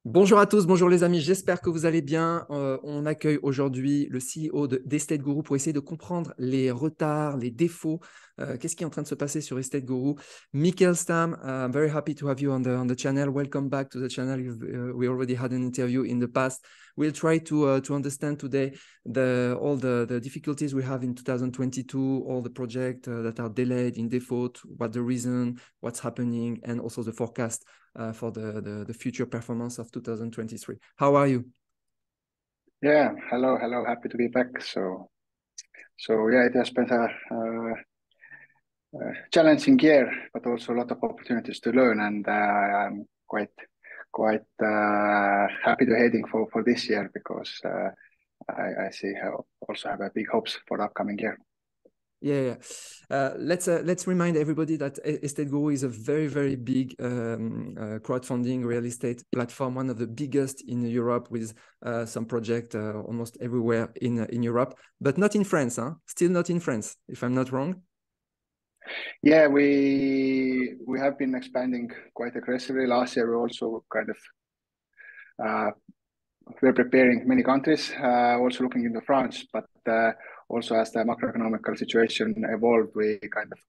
Bonjour à tous, bonjour les amis, j'espère que vous allez bien. On accueille aujourd'hui le CEO d'Estateguru pour essayer de comprendre les retards, les défauts. Qu'est-ce qui est en train de se passer sur Estateguru? Mihkel Stamm, I'm very happy to have you on the channel. Welcome back to the channel. We already had an interview in the past. We'll try to understand today all the difficulties we have in 2022, all the projects that are delayed in default, what the reason, what's happening, and also the forecast for the future performance of 2023. How are you? Yeah, hello. Happy to be back. So yeah, it has been a challenging year, but also a lot of opportunities to learn, and I'm quite happy to heading for this year because I see also have a big hopes for the upcoming year. Yeah. Let's remind everybody that Estateguru is a very big crowdfunding real estate platform, one of the biggest in Europe, with some project almost everywhere in Europe, but not in France. Huh? Still not in France, if I'm not wrong. Yeah, we have been expanding quite aggressively. Last year, we also kind of we're preparing many countries, also looking into France, but also as the macroeconomical situation evolved, we kind of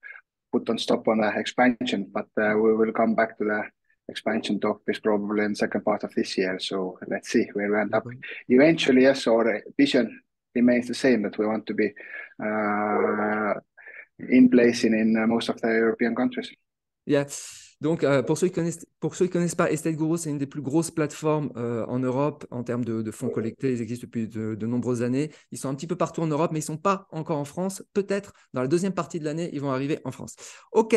put on stop on the expansion, but we will come back to the expansion topics probably in the second part of this year. So let's see where we end up. Eventually, yes, our vision remains the same, that we want to be in place in most of the European countries. Yeah. Donc, pour ceux qui connaissent pas, Estateguru, c'est une des plus grosses plateformes en Europe en termes de fonds collectés. Ils existent depuis de nombreuses années. Ils sont un petit peu partout en Europe, mais ils ne sont pas encore en France. Peut-être dans la deuxième partie de l'année, ils vont arriver en France. OK.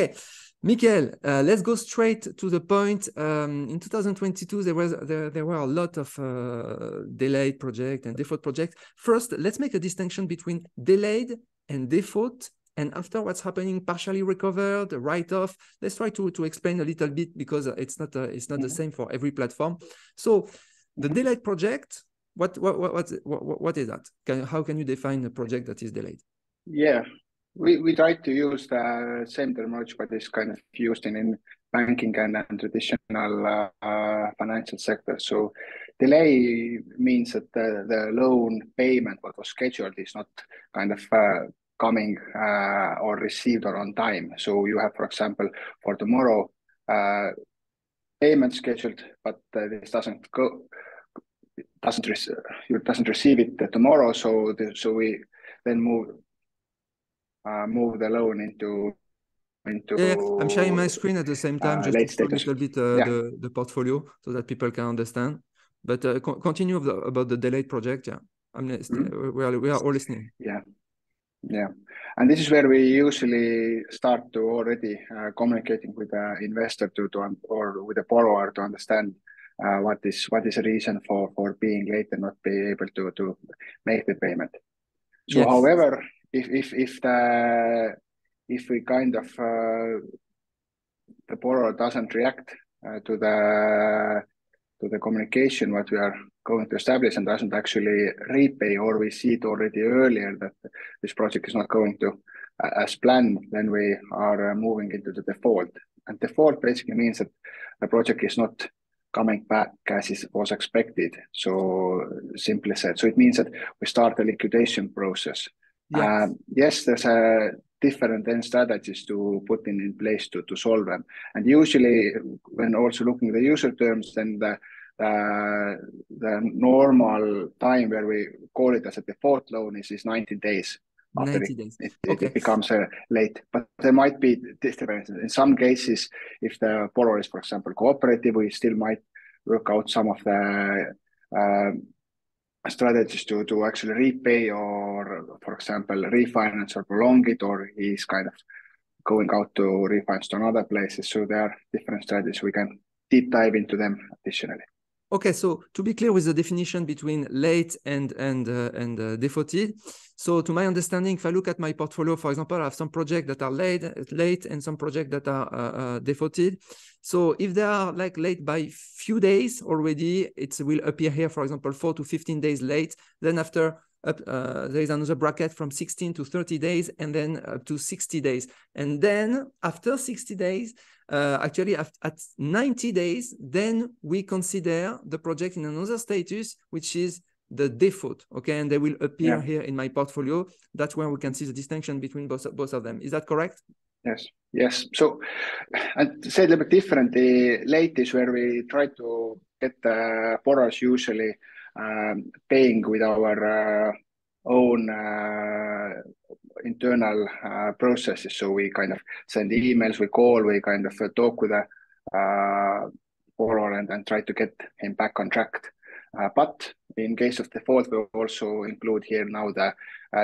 Mihkel, let's go straight to the point. In 2022, there were a lot of delayed projects and default projects. First, let's make a distinction between delayed and default. And after what's happening, partially recovered, write-off. Let's try to explain a little bit, because it's not the same for every platform. So the delayed project, what is that? How can you define a project that is delayed? Yeah, we try to use the same terminology that is kind of used in banking and traditional financial sector. So delay means that the loan payment, what was scheduled, is not kind of coming or received or on time. So you have, for example, for tomorrow, payment scheduled, but this doesn't receive it tomorrow. So we then move the loan into. Yeah, I'm sharing my screen at the same time just to show a little bit the portfolio so that people can understand. But continue about the delayed project. Yeah, we are all listening. Yeah, and this is where we usually start to already communicating with the investor or with the borrower to understand what is the reason for being late and not be able to make the payment. So, yes. However, if we kind of the borrower doesn't react to the communication what we are going to establish and doesn't actually repay, or we see it already earlier that this project is not going to as planned, then we are moving into the default. And default basically means that the project is not coming back as it was expected. So simply said, so it means that we start the liquidation process. Yeah. Yes, there's a different then strategies to put in place to solve them. And usually when also looking at the user terms, then the normal time where we call it as a default loan is 90 days. 90 days. It becomes late, but there might be differences. In some cases, if the borrower is, for example, cooperative, we still might work out some of the strategies to actually repay, or, for example, refinance or prolong it, or he's kind of going out to refinance to another places. So there are different strategies. We can deep dive into them additionally. Okay, so to be clear with the definition between late and defaulted. So to my understanding, if I look at my portfolio, for example, I have some projects that are late and some projects that are defaulted. So if they are like late by few days already, it will appear here, for example, 4 to 15 days late. Then after there is another bracket from 16 to 30 days, and then up to 60 days. And then after 60 days, actually at 90 days, then we consider the project in another status, which is the default, okay? And they will appear here in my portfolio. That's where we can see the distinction between both of them. Is that correct? Yes, yes. So, and say a little bit different. The late is where we try to get the borrowers usually paying with our own internal processes. So we kind of send emails, we call, we kind of talk with the borrower and try to get him back on track. But in case of default, we also include here now the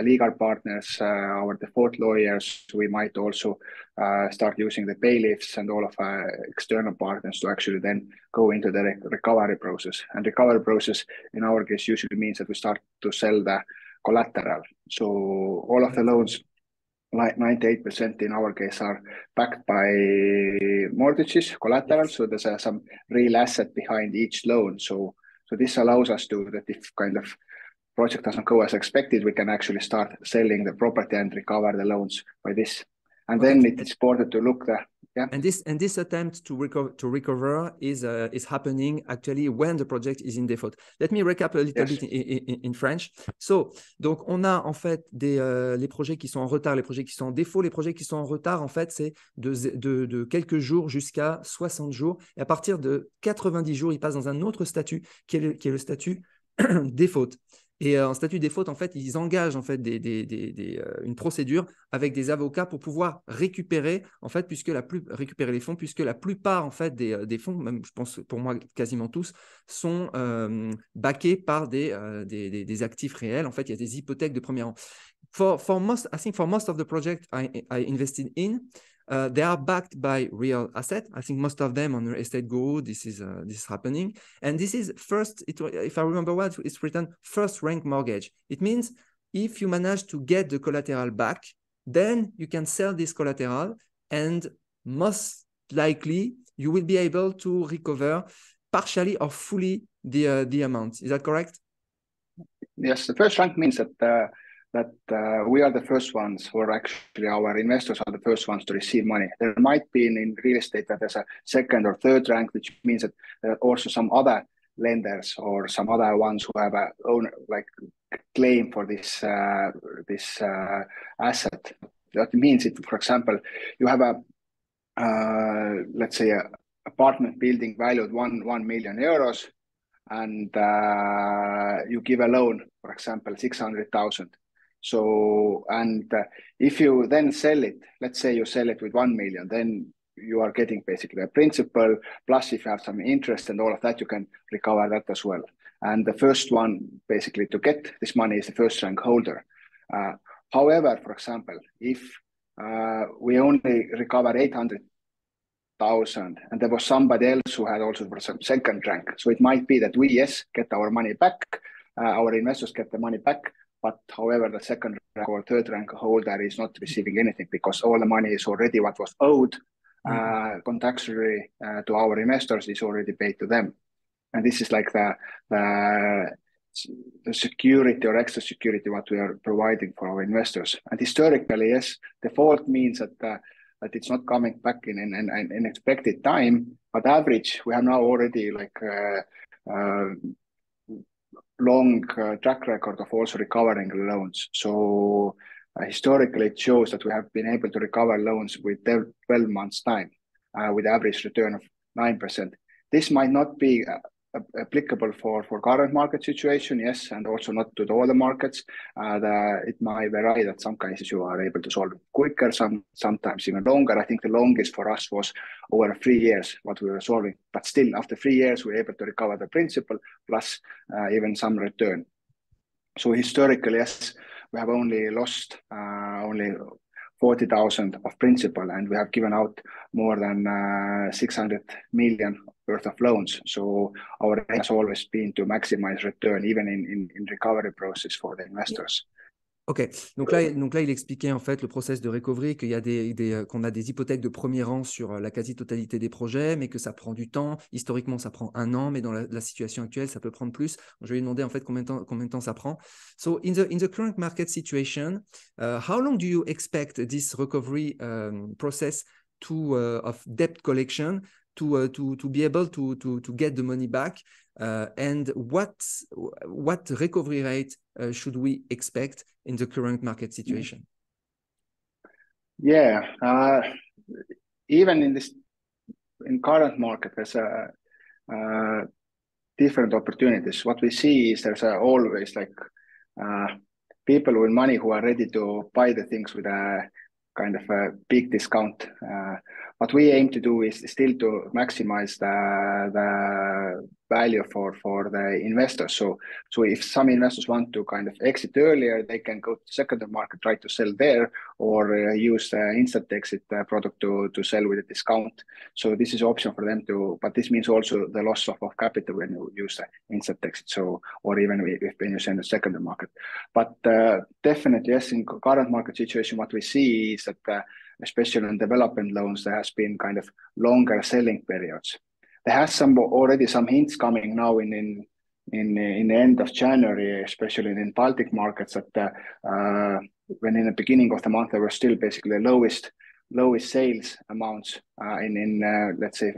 legal partners, our default lawyers. We might also start using the bailiffs and all of our external partners to actually then go into the recovery process. And recovery process in our case usually means that we start to sell the collateral. So all of the loans, like 98% in our case, are backed by mortgages, collateral. Yes. So there's some real asset behind each loan. So this allows us to, that if kind of project doesn't go as expected, we can actually start selling the property and recover the loans by this. And then it's important to look the And this attempt to recover is happening actually when the project is in default. Let me recap a little bit in French. So, donc on a en fait les projets qui sont en retard, les projets qui sont en défaut. Les projets qui sont en retard, en fait, c'est de quelques jours jusqu'à 60 jours. Et à partir de 90 jours, ils passent dans un autre statut qui est le statut défaut. Et en statut défaut, en fait, ils engagent en fait une procédure avec des avocats pour pouvoir récupérer, en fait, récupérer les fonds, puisque la plupart en fait des fonds, même je pense pour moi quasiment tous, sont backés par des actifs réels. En fait, il y a des hypothèques de premier rang. I think for most of the projects I invested in, they are backed by real assets. I think most of them on Estateguru, this is happening. And this is first, if I remember well, it's written first rank mortgage. It means if you manage to get the collateral back, then you can sell this collateral and most likely you will be able to recover partially or fully the amount. Is that correct? Yes, the first rank means that we are the first ones, or actually our investors are the first ones to receive money. There might be in real estate that there's a second or third rank, which means that there are also some other lenders or some other ones who have a own claim for this asset. That means it, for example, you have a let's say a apartment building valued 1 million euros, and you give a loan, for example, 600,000. So, and if you then sell it, let's say you sell it with 1 million, then you are getting basically a principal, plus if you have some interest and all of that, you can recover that as well. And the first one basically to get this money is the first rank holder. However, for example, if we only recover 800,000 and there was somebody else who had also for some second rank, so it might be that we, yes, get our money back, our investors get the money back, but however, the second rank or third rank holder is not receiving anything because all the money is already what was owed contractually to our investors is already paid to them. And this is like the security or extra security what we are providing for our investors. And historically, yes, default means that it's not coming back in expected time, but average, we have now already long track record of also recovering loans. So historically, it shows that we have been able to recover loans with 12 months time with average return of 9%. This might not be applicable for current market situation, yes, and also not to all the markets. It might vary that some cases you are able to solve it quicker, sometimes even longer. I think the longest for us was over 3 years what we were solving, but still after 3 years we were able to recover the principal plus even some return. So historically, yes, we have only lost only 40,000 of principal, and we have given out more than 600 million worth of loans. So our aim has always been to maximize return, even in recovery process for the investors. Ok, donc là, il expliquait en fait le process de recovery, qu'il y a qu'on a des hypothèques de premier rang sur la quasi-totalité des projets, mais que ça prend du temps. Historiquement, ça prend 1 an, mais dans la situation actuelle, ça peut prendre plus. Je vais lui demander en fait combien de temps ça prend. So, in the current market situation, how long do you expect this recovery process of debt collection to be able to get the money back? And what recovery rate should we expect in the current market situation? Yeah, even in current market, there's different opportunities. What we see is there's always like people with money who are ready to buy the things with a kind of a big discount. What we aim to do is still to maximize the value for the investors. So if some investors want to kind of exit earlier, they can go to the secondary market, try to sell there, or use the instant exit product to sell with a discount. So this is an option for them to, but this means also the loss of capital when you use the instant exit. So, or even when you send the secondary market. But definitely, yes, in current market situation, what we see is that especially in development loans, there has been kind of longer selling periods. There has already some hints coming now in the end of January, especially in Baltic markets, that when in the beginning of the month there were still basically the lowest sales amounts in let's say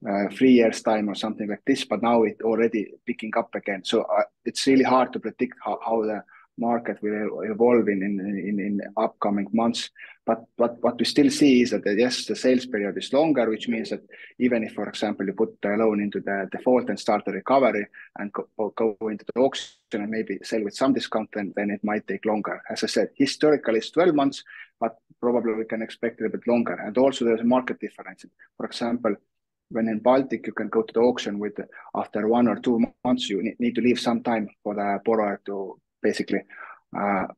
3 years time or something like this, but now it already picking up again. So it's really hard to predict how the market will evolve in upcoming months. But what we still see is that yes, the sales period is longer, which means that even if, for example, you put the loan into the default and start the recovery and go into the auction and maybe sell with some discount, then it might take longer. As I said, historically it's 12 months, but probably we can expect a little bit longer. And also there's a market difference. For example, when in Baltic, you can go to the auction with after 1 or 2 months, you need to leave some time for the borrower to basically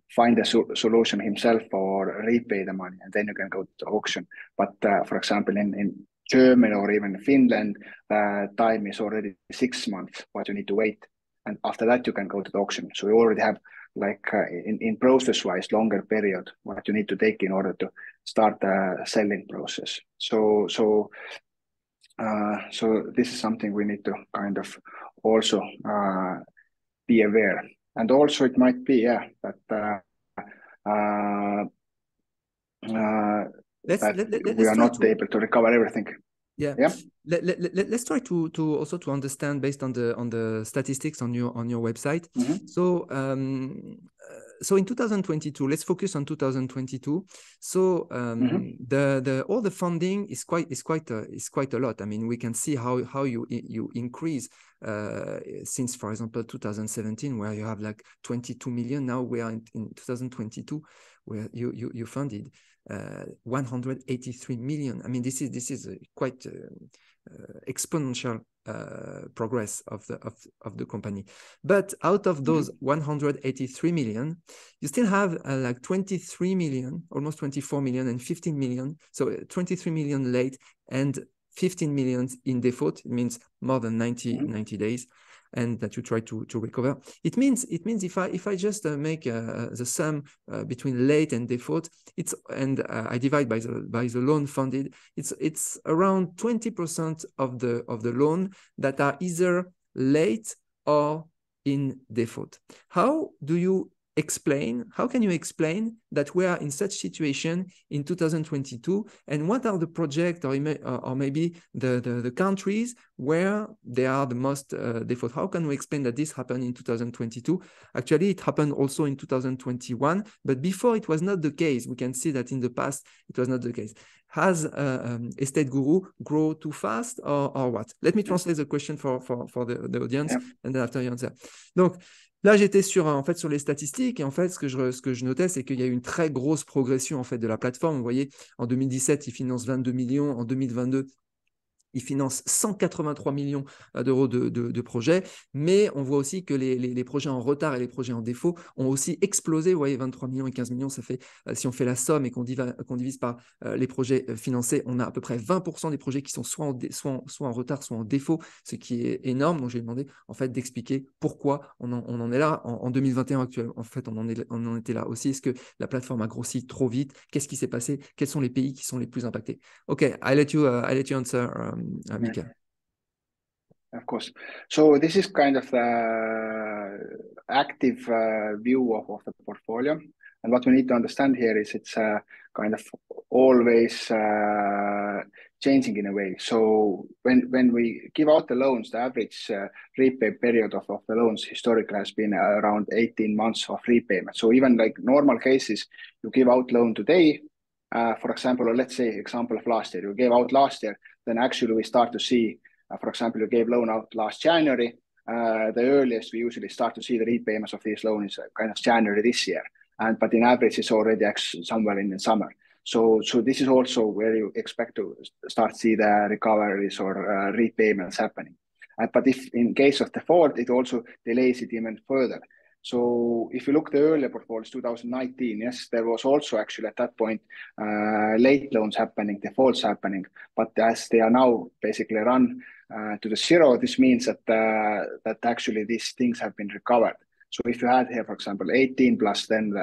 find a solution himself or repay the money, and then you can go to the auction. But for example, in Germany or even Finland, time is already 6 months what you need to wait, and after that you can go to the auction. So you already have like in process-wise longer period what you need to take in order to start the selling process. So this is something we need to kind of also be aware. And also it might be, yeah, that we are not able to recover everything. Yeah. Let's try to also to understand based on the statistics on your website. Mm-hmm. So in 2022, let's focus on 2022. So all the funding is quite a lot. I mean, we can see how you increase since, for example, 2017, where you have like 22 million. Now we are in 2022, where you funded 183 million. I mean, this is a quite exponential progress of the company. But out of those 183 million, you still have like 23 million, almost 24 million, and 15 million. So 23 million late and 15 million in default. It means more than 90 days. And that you try to recover. It means if I just make the sum between late and default, I divide by the loan funded, it's around 20% of the loan that are either late or in default. How can you explain that we are in such situation in 2022, and what are the projects or maybe the countries where they are the most default? How can we explain that this happened in 2022? Actually, it happened also in 2021, but before it was not the case. We can see that in the past it was not the case. Has Estateguru grow too fast or what? Let me translate the question for the audience, and then after you answer. Donc, là, j'étais sur les statistiques, et en fait, ce que je notais, c'est qu'il y a eu une très grosse progression en fait de la plateforme. Vous voyez, en 2017, ils financent 22 millions, en 2022, ils financent 183 millions d'euros de projets, mais on voit aussi que les projets en retard et les projets en défaut ont aussi explosé. Vous voyez, 23 millions et 15 millions, ça fait, si on fait la somme et qu'on divise par les projets financés, on a à peu près 20% des projets qui sont soit en retard, soit en défaut, ce qui est énorme. Donc, je vais demander en fait d'expliquer pourquoi on en est là en 2021 actuellement. En fait, on en était là aussi. Est-ce que la plateforme a grossi trop vite? Qu'est-ce qui s'est passé? Quels sont les pays qui sont les plus impactés? OK, I let you answer, Mihkel. Of course. So this is kind of the active view of the portfolio. And what we need to understand here is it's kind of always changing in a way. So when we give out the loans, the average repay period of the loans historically has been around 18 months of repayment. So even like normal cases, you give out loan today, for example, or let's say example of last year, you gave out last year, then actually we start to see, for example, you gave loan out last January, the earliest we usually start to see the repayments of these loans is kind of January this year. But in average, it's already somewhere in the summer. So this is also where you expect to start see the recoveries or repayments happening. But if in case of default, it also delays it even further. So if you look the earlier portfolios, 2019, yes, there was also actually at that point late loans happening, defaults happening. But as they are now basically run to the zero, this means that that actually these things have been recovered. So if you had here, for example, 18 plus then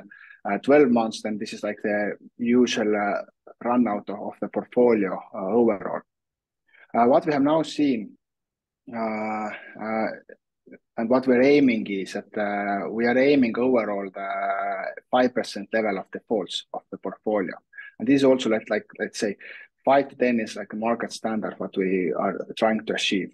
12 months, then this is like the usual run out of the portfolio overall. What we have now seen and what we're aiming is that we are aiming overall the 5% level of defaults of the portfolio. And this is also like let's say 5 to 10 is like a market standard what we are trying to achieve.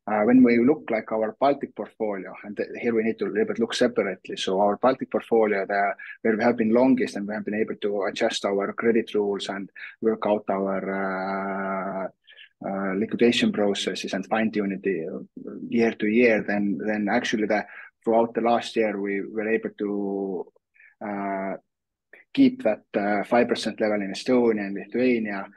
When we look like our Baltic portfolio, and here we need to a little bit look separately. So our Baltic portfolio, where we have been longest and we have been able to adjust our credit rules and work out our liquidation processes and fine tune it year to year, then actually throughout the last year we were able to keep that 5% level in Estonia and Lithuania.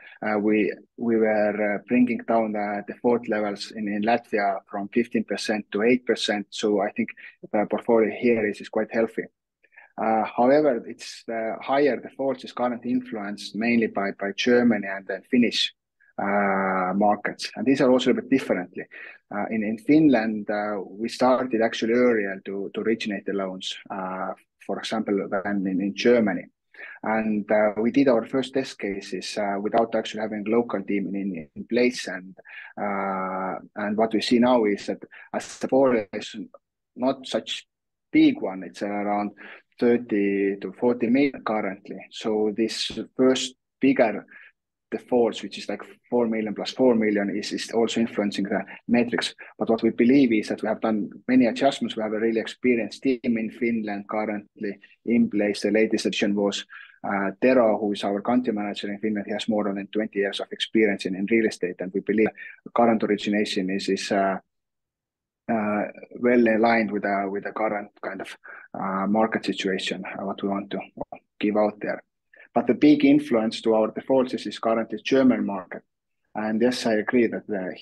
We were bringing down the default levels in Latvia from 15% to 8%. So I think the portfolio here is quite healthy. However, it's the higher defaults is currently influenced mainly by Germany and then Finnish markets. And these are also a bit differently. In Finland, we started actually earlier to originate the loans, for example, than in Germany. And we did our first test cases without actually having a local team in place. And what we see now is that as the portfolio is not such big one, it's around 30 to 40 million currently. So this first bigger defaults, which is like 4 million plus 4 million, is also influencing the metrics. But what we believe is that we have done many adjustments. We have a really experienced team in Finland currently in place. The latest addition was Tero, who is our country manager in Finland. He has more than 20 years of experience in real estate. And we believe current origination is well aligned with the current kind of market situation, what we want to give out there. But the big influence to our defaults is currently German market. And yes, I agree that there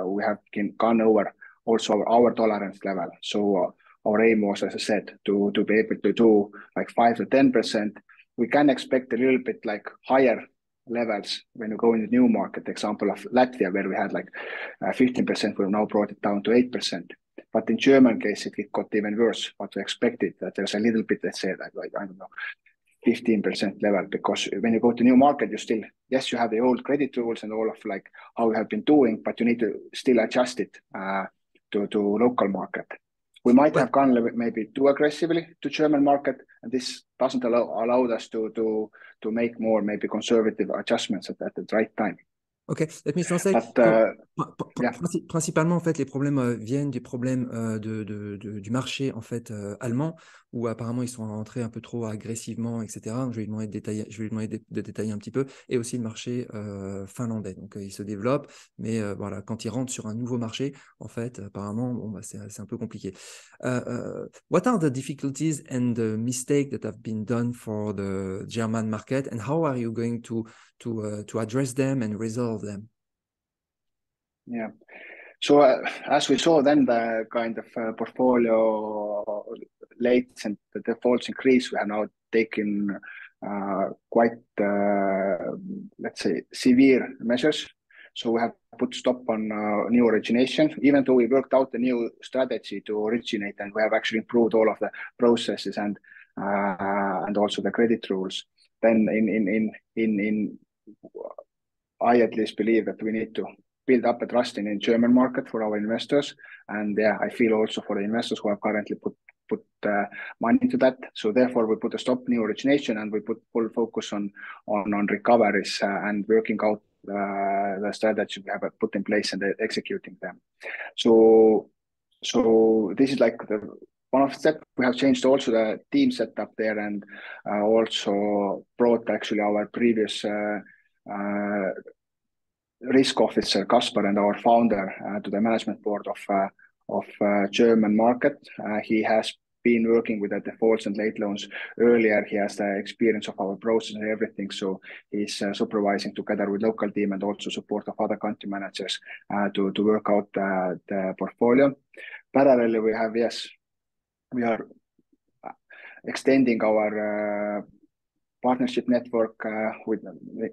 we have gone over also our tolerance level. So our aim was, as I said, to be able to do like 5 to 10%. We can expect a little bit like higher levels when you go in the new market. Example of Latvia, where we had like 15%, we've now brought it down to 8%. But in German case, it got even worse. What we expected, that there's a little bit, let's say, like I don't know, 15% level, because when you go to new market, you still, yes, you have the old credit rules and all of like how we have been doing, but you need to still adjust it to local market. We might have gone maybe too aggressively to German market, and this doesn't allow us to make more maybe conservative adjustments at the right time. Ok, let me translate. Principalement, en fait, les problèmes viennent des problèmes du marché en fait allemand, où apparemment ils sont rentrés un peu trop agressivement, etc. Donc, je vais lui demander de détailler un petit peu, et aussi le marché finlandais. Donc il se développe, mais voilà, quand il rentre sur un nouveau marché, en fait, apparemment, bon, bah, c'est un peu compliqué. What are the difficulties and the mistakes that have been done for the German market, and how are you going to address them and resolve them? Yeah. So as we saw then, the kind of portfolio late and the defaults increase, we have now taken quite, let's say, severe measures. So we have put stop on new origination, even though we worked out the new strategy to originate, and we have actually improved all of the processes and also the credit rules. Then I at least believe that we need to build up a trust in the German market for our investors. And yeah, I feel also for the investors who have currently put put money into that. So therefore, we put a stop new origination and we put full focus on recoveries and working out the strategy we have put in place and executing them. So this is like one of the steps. We have changed also the team setup there, and also brought actually our previous risk officer Kasper and our founder to the management board of German market. He has been working with the defaults and late loans earlier. He has the experience of our process and everything, so he's supervising together with local team and also support of other country managers to work out the portfolio. Parallelly, we are extending our partnership network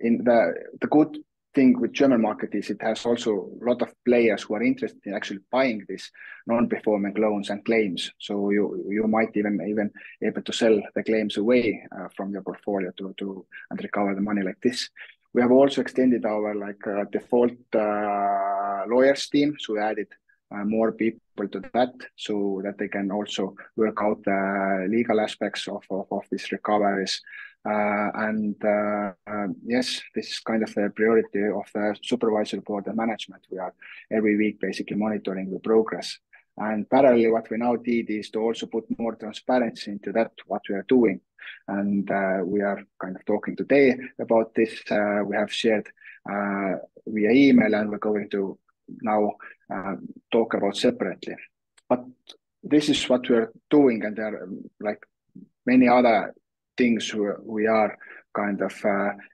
in the good thing with German market is it has also a lot of players who are interested in actually buying these non-performing loans and claims. So you might even able to sell the claims away from your portfolio to and recover the money like this. We have also extended our default lawyers team, so we added more people to that so that they can also work out the legal aspects of these recoveries. Yes, this is kind of the priority of the supervisory board and management. We are every week basically monitoring the progress. And parallelly, what we now did is to also put more transparency into that, what we are doing. And we are kind of talking today about this. We have shared via email, and we're going to now talk about separately. But this is what we are doing, and there are like many other things we are kind of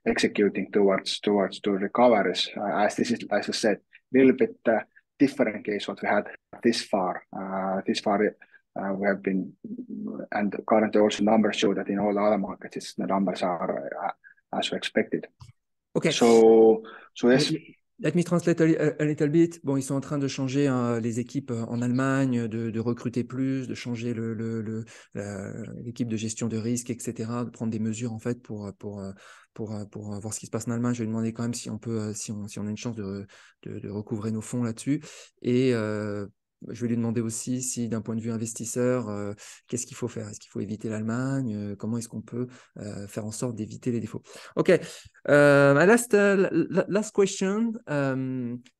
executing towards to recoveries. As this is, as I said, a little bit different case what we had this far. We have been, and currently also numbers show that in all the other markets, the numbers are as we expected. Okay. So yes. Let me translate a little bit. Bon, ils sont en train de changer les équipes en Allemagne, de recruter plus, de changer l'équipe de gestion de risque, etc., de prendre des mesures en fait pour voir ce qui se passe en Allemagne. Je vais lui demander quand même si on peut, si on a une chance de recouvrer nos fonds là-dessus. Et je vais lui demander aussi si, d'un point de vue investisseur, qu'est-ce qu'il faut faire? Est-ce qu'il faut éviter l'Allemagne? Comment est-ce qu'on peut faire en sorte d'éviter les défauts? Okay, my last question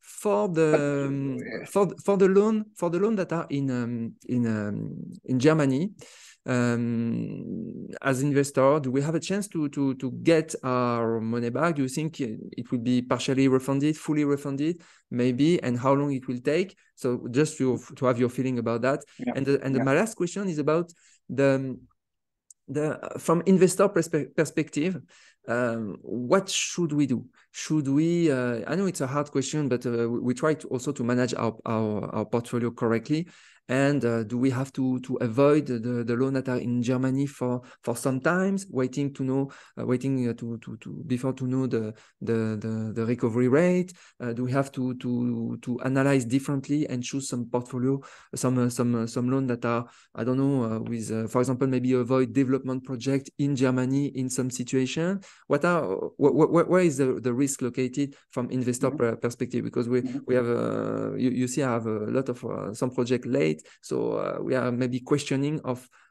for the loan that are in Germany. As investor, do we have a chance to get our money back? Do you think it will be partially refunded, fully refunded, maybe, and how long it will take? So just to have your feeling about that. Yeah. And my last question is about the from investor perspective. What should we do? Should we? I know it's a hard question, but we try to also to manage our portfolio correctly. And do we have to avoid the loan that are in Germany for some times, waiting to know before to know the recovery rate? Do we have to analyze differently and choose some portfolio, some loan that are, I don't know, with for example maybe avoid development project in Germany in some situation? Where is the risk located from investor perspective? Because we have you see I have a lot of some project late. So we are maybe questioning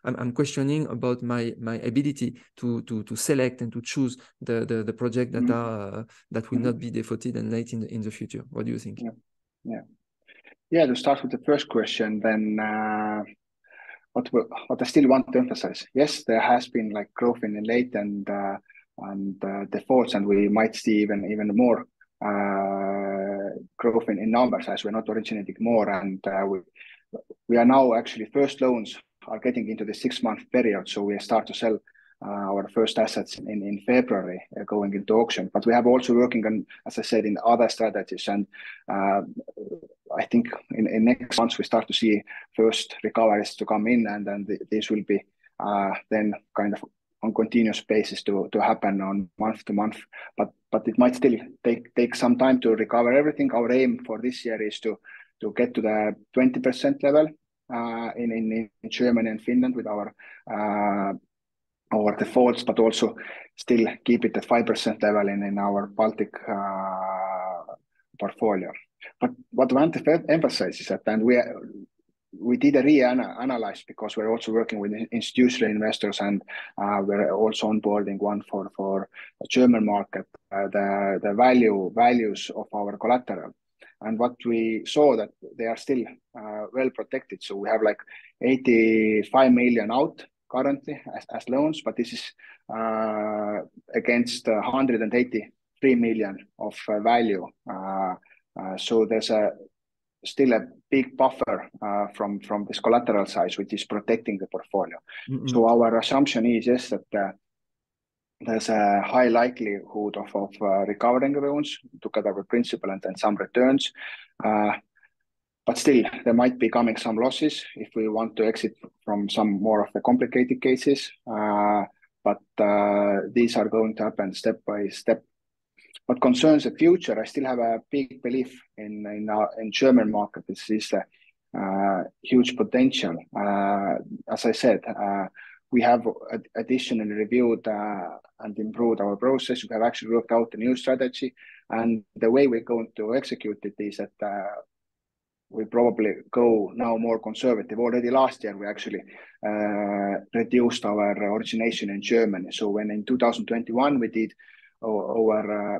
I'm questioning about my ability to select and to choose the project that are that will not be defaulted and late in the future. What do you think? Yeah. To start with the first question, then what I still want to emphasize, yes, there has been like growth in late and defaults, and we might see even more growth in numbers as we're not originating more, and we are now actually first loans are getting into the 6-month period, so we start to sell our first assets in February going into auction. But we have also working on, as I said, in other strategies, and I think in next months we start to see first recoveries to come in, and then this will be then kind of on continuous basis to happen on month to month, but it might still take some time to recover everything. Our aim for this year is to get to the 20% level in Germany and Finland with our defaults, but also still keep it at 5% level in our Baltic portfolio. But what I want to emphasize is that, and we we did a re-analyze because we're also working with institutional investors, and we're also onboarding one for a German market, the values of our collateral. And what we saw that they are still well protected. So we have like 85 million out currently as loans, but this is against 183 million of value. So there's still a big buffer from this collateral size, which is protecting the portfolio. So our assumption is, yes, that there's a high likelihood of recovering the loans together with principal and then some returns. But still, there might be coming some losses if we want to exit from some more of the complicated cases. But these are going to happen step by step. What concerns the future, I still have a big belief in German market. This is a huge potential. As I said, we have additionally reviewed and improved our process. We have actually worked out a new strategy, and the way we're going to execute it is that we probably go now more conservative. Already last year, we actually reduced our origination in Germany. So when in 2021 we did over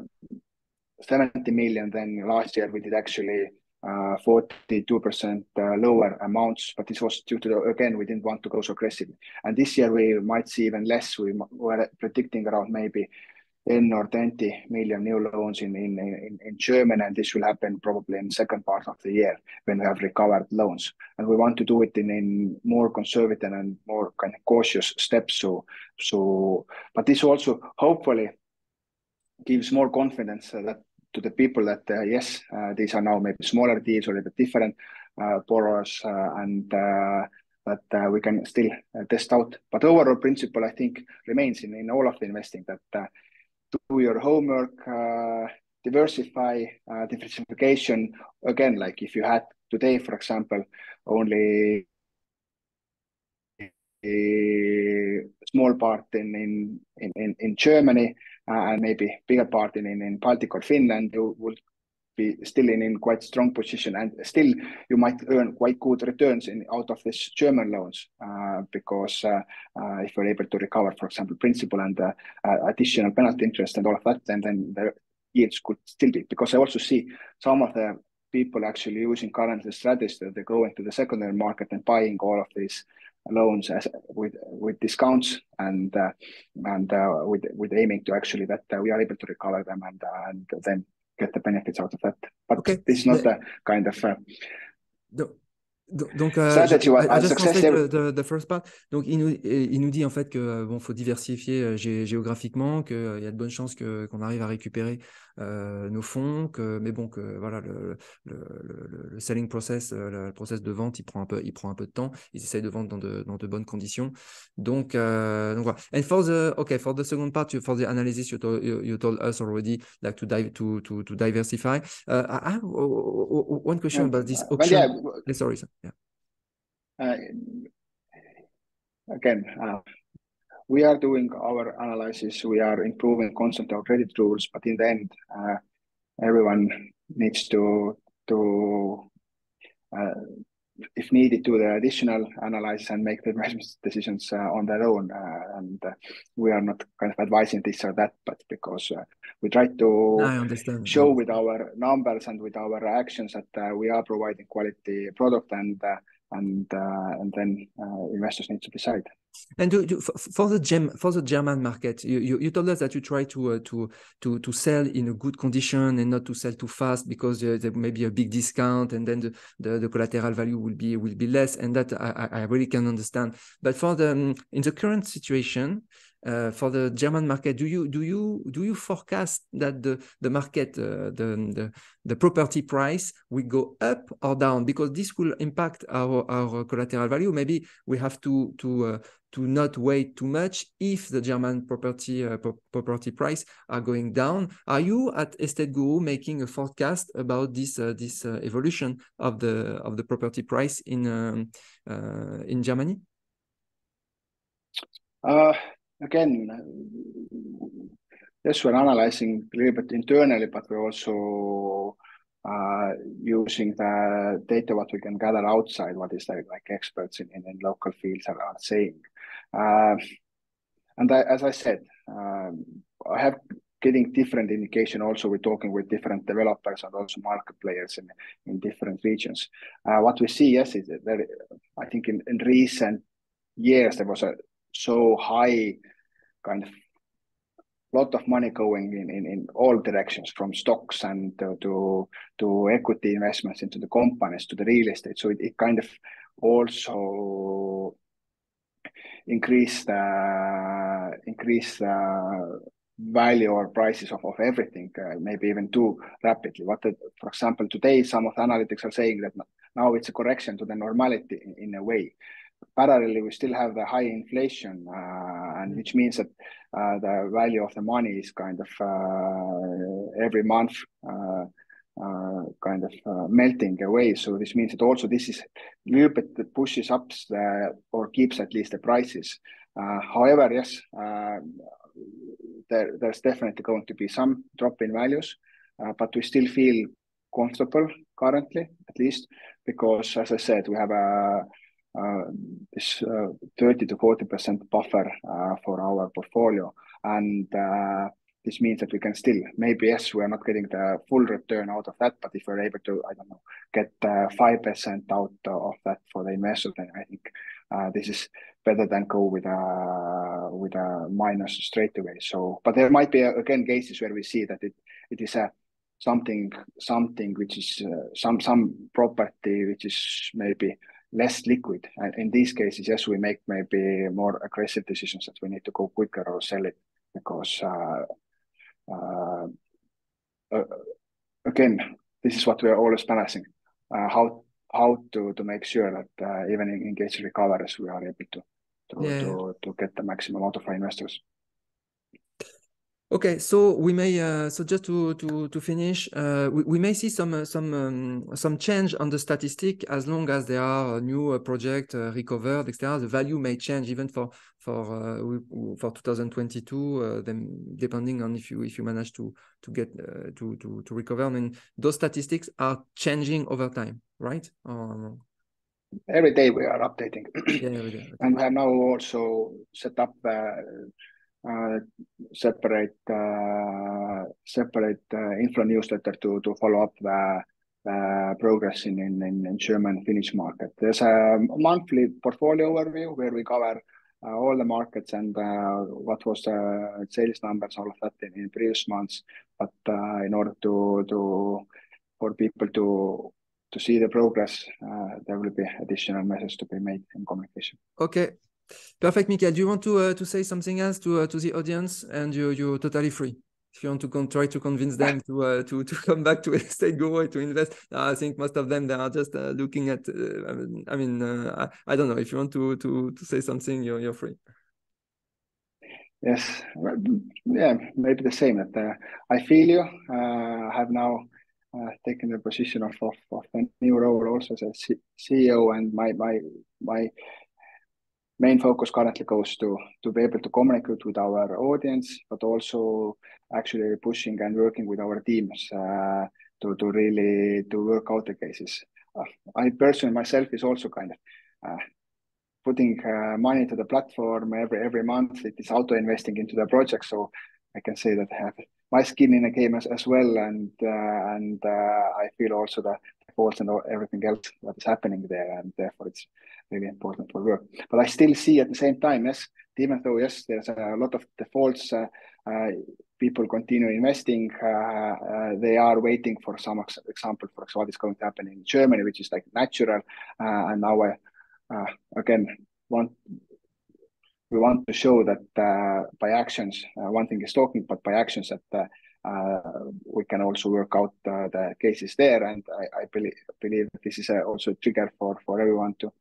70 million, then last year we did actually 42% lower amounts, but this was due to, again, we didn't want to go so aggressively. And this year we might see even less. We were predicting around maybe 10 or 20 million new loans in Germany, and this will happen probably in the second part of the year when we have recovered loans. And we want to do it in more conservative and more kind of cautious steps. But this also hopefully gives more confidence that to the people that yes, these are now maybe smaller deals or a bit different borrowers, and that we can still test out. But overall principle, I think, remains in all of the investing, that do your homework, diversify, diversification. Again, like if you had today, for example, only a small part in Germany and maybe bigger part in Baltic or Finland, you will be still in quite strong position, and still you might earn quite good returns out of this German loans because if you're able to recover, for example, principal and additional penalty interest and all of that, then the yields could still be. Because I also see some of the people actually using currently strategies that they go into the secondary market and buying all of these loans with discounts and with aiming to actually that we are able to recover them and then get the benefits out of that. But okay, this is not a kind of donc, strategy I just translate the first part. Donc, il nous dit en fait que bon, faut diversifier géographiquement, qu'il y a de bonnes chances qu'on arrive à récupérer nos fonds, mais bon, que voilà, le selling process, le process de vente, il prend un peu de temps. Ils essayent de vendre dans de bonnes conditions. Donc voilà. And for the second part, for the analysis, you told us already, like to diversify. I have one question about this auction. Sorry. Yeah. Again, we are doing our analysis. We are improving constantly our credit rules, but in the end, everyone needs to if needed, do the additional analysis and make the investment decisions on their own. And we are not kind of advising this or that, but because we try to show with our numbers and with our actions that we are providing quality product, and then investors need to decide. And for the German market, you told us that you try to sell in a good condition and not to sell too fast because there may be a big discount and then the collateral value will be less, and that I really can understand. But for in the current situation, for the German market, do you forecast that the market, the property price will go up or down? Because this will impact our collateral value. Maybe we have to not wait too much if the German property price are going down. Are you at Estateguru making a forecast about this evolution of the property price in Germany? Again, yes, we're analyzing a little bit internally, but we're also using the data what we can gather outside, what is like experts in local fields are saying. And as I said, I have getting different indication. Also, we're talking with different developers and also market players in different regions. What we see, yes, is that I think in recent years there was a so high kind of lot of money going in all directions, from stocks and to equity investments into the companies to the real estate. So it kind of also increase the value or prices of everything, maybe even too rapidly. For example, today some of the analytics are saying that now it's a correction to the normality in a way. Parallelly, we still have the high inflation, and which means that the value of the money is kind of every month kind of melting away. So this means that also this is a little bit that pushes up or keeps at least the prices. However, yes, there's definitely going to be some drop in values, but we still feel comfortable currently, at least, because as I said, we have this 30 to 40% buffer for our portfolio, and this means that we can still, maybe yes, we are not getting the full return out of that, but if we're able to, I don't know, get 5% out of that for the investor, then I think this is better than go with a minus straight away. So, but there might be again cases where we see that it is something which is some property which is maybe less liquid. And in these cases, yes, we make maybe more aggressive decisions that we need to go quicker or sell it, because again, this is what we are always balancing, how to make sure that even in case it recovers, we are able to get the maximum out of our investors. Okay, so we may so just to finish, we may see some change on the statistic as long as there are a new project recovered, etc. The value may change even for 2022, then depending on if you manage to get to recover. I mean, those statistics are changing over time, right? Every day we are updating. Yeah, every day. Okay. And we have now also set up separate info newsletter to follow up the progress in German Finnish market. There's a monthly portfolio overview where we cover all the markets and what was the sales numbers, all of that in previous months. But in order for people to see the progress, there will be additional measures to be made in communication. Okay. Perfect, Mihkel. Do you want to say something else to the audience? And you're totally free. If you want to try to convince them to come back to Estateguru to invest. I think most of them, they are just looking at. I don't know. If you want to say something, you're free. Yes, yeah, maybe the same. That I feel you. I have now taken the position of a new role also as a CEO, and my main focus currently goes to be able to communicate with our audience, but also actually pushing and working with our teams to really work out the cases. I personally myself is also kind of putting money to the platform every month. It is auto investing into the project, so I can say that I have my skin in the game as well, and I feel also the defaults and everything else that is happening there, and therefore it's really important for work. But I still see at the same time, yes, even though yes, there's a lot of defaults, people continue investing. They are waiting for some example for what is going to happen in Germany, which is like natural, and now again we want to show that by actions, one thing is talking, but by actions that we can also work out the cases there. And I believe that this is also a trigger for everyone to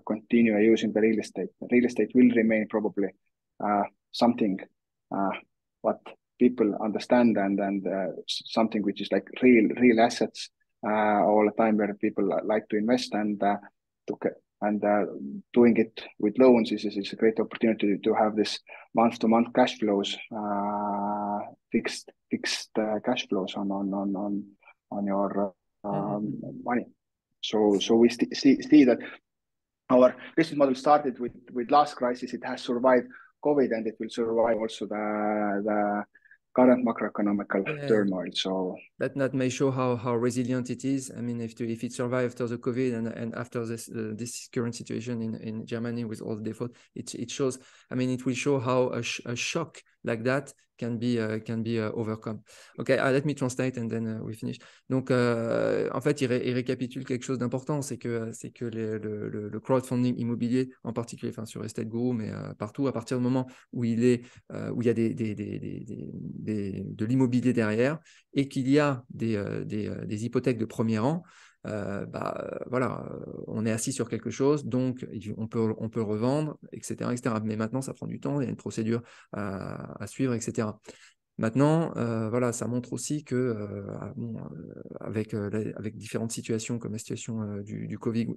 continue using the real estate. Real estate will remain probably something what people understand and something which is like real assets all the time, where people like to invest, and doing it with loans is a great opportunity to have this month-to-month cash flows, fixed cash flows on on your Mhm. money. So we see that our business model started with last crisis. It has survived COVID, and it will survive also the current macroeconomical Yeah. turmoil. So That may show how resilient it is. I mean, if it survived after the COVID and after this current situation in Germany with all the default, it shows. I mean, it will show how a shock like that can be overcome. Okay, let me translate and then we finish. Donc, en fait, il récapitule quelque chose d'important, c'est que le crowdfunding immobilier, en particulier, enfin sur Estateguru, mais partout, à partir du moment où il y a de l'immobilier derrière, et qu'il y a des hypothèques de premier rang, voilà, on est assis sur quelque chose, donc on peut revendre, etc., etc. Mais maintenant, ça prend du temps, il y a une procédure à suivre, etc. Maintenant, voilà, ça montre aussi que avec différentes situations comme la situation du COVID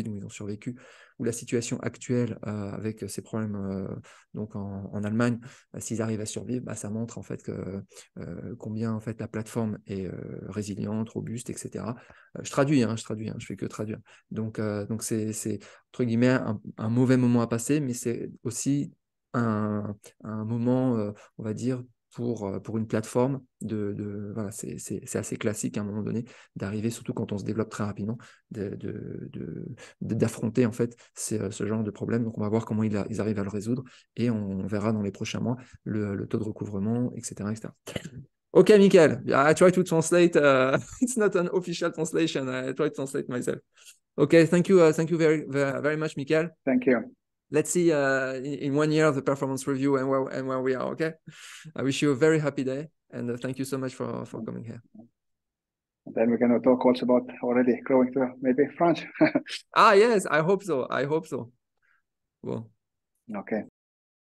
où ils ont survécu, ou la situation actuelle avec ces problèmes donc en Allemagne, s'ils arrivent à survivre, ça montre en fait combien en fait la plateforme est résiliente, robuste, etc. Je traduis, je fais que traduire. Donc c'est entre guillemets un mauvais moment à passer, mais c'est aussi un moment, on va dire, pour une plateforme voilà, c'est assez classique à un moment donné d'arriver, surtout quand on se développe très rapidement, d'affronter en fait ce genre de problème. Donc on va voir comment ils arrivent à le résoudre et on verra dans les prochains mois le taux de recouvrement, etc., etc. Ok, Mihkel, I try to translate. It's not an official translation. I try to translate myself. Okay, thank you very, very, very much, Mihkel. thank you. Let's see in 1 year the performance review and where we are. Okay, I wish you a very happy day and thank you so much for coming here. Then we're going to talk also about already growing to maybe France. Yes, I hope so. Well. Okay.